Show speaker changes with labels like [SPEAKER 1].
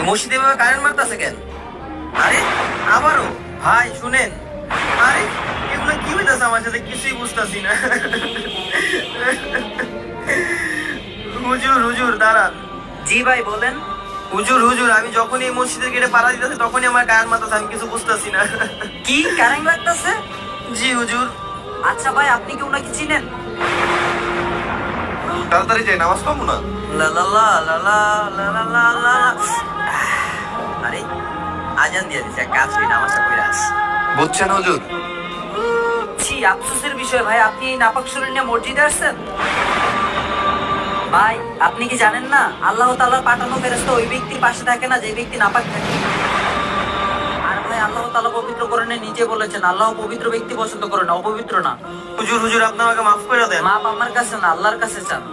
[SPEAKER 1] মসজিদে এভাবে কারেন্ট মারতেছে কেন? আরে আবারও ভাই শুনেন, আরে এগুলো কি হইতেছে আমার সাথে, কিছুই বুঝতেছি না। হুজুর হুজুর দাঁড়ান।
[SPEAKER 2] জি ভাই বলেন।
[SPEAKER 1] হুজুর হুজুর, আমি যখনই এই মসজিদের গেটে পাড়া দিতেছে তখনই আমার কারেন্ট মারতেছে, আমি কিছু বুঝতেছি না।
[SPEAKER 2] কি কারেন্ট লাগতেছে?
[SPEAKER 1] জি হুজুর।
[SPEAKER 2] আচ্ছা ভাই, আপনি কি ওনাকে চিনেন?
[SPEAKER 3] তাড়াতাড়ি যাই, নামাজ পাবো না।
[SPEAKER 1] লা লা লা লা লা লা লা লা লা। আরে আজান দিয়ে দিছে, এক কাজ করি নামাজটা পড়ে আস।
[SPEAKER 3] বুঝছেন হুজুর?
[SPEAKER 2] ছি, আফসোসের বিষয় ভাই, আপনি এই নাপাক শরীর নিয়ে মসজিদে আসছেন। ভাই আপনি কি জানেন না, আল্লাহ তাআলার পাঠানো ফেরেশতা ওই ব্যক্তির পাশে থাকে না যে ব্যক্তি নাপাক থাকে। আর ভাই আল্লাহ তাআলা পবিত্র কোরআনে নিজে বলেছেন, আল্লাহ পবিত্র ব্যক্তি পছন্দ করে না, অপবিত্র না।
[SPEAKER 1] হুজুর হুজুর, আপনি আমাকে মাফ করে দেন।
[SPEAKER 2] মাপ আমার কাছে না, আল্লাহর কাছে চান।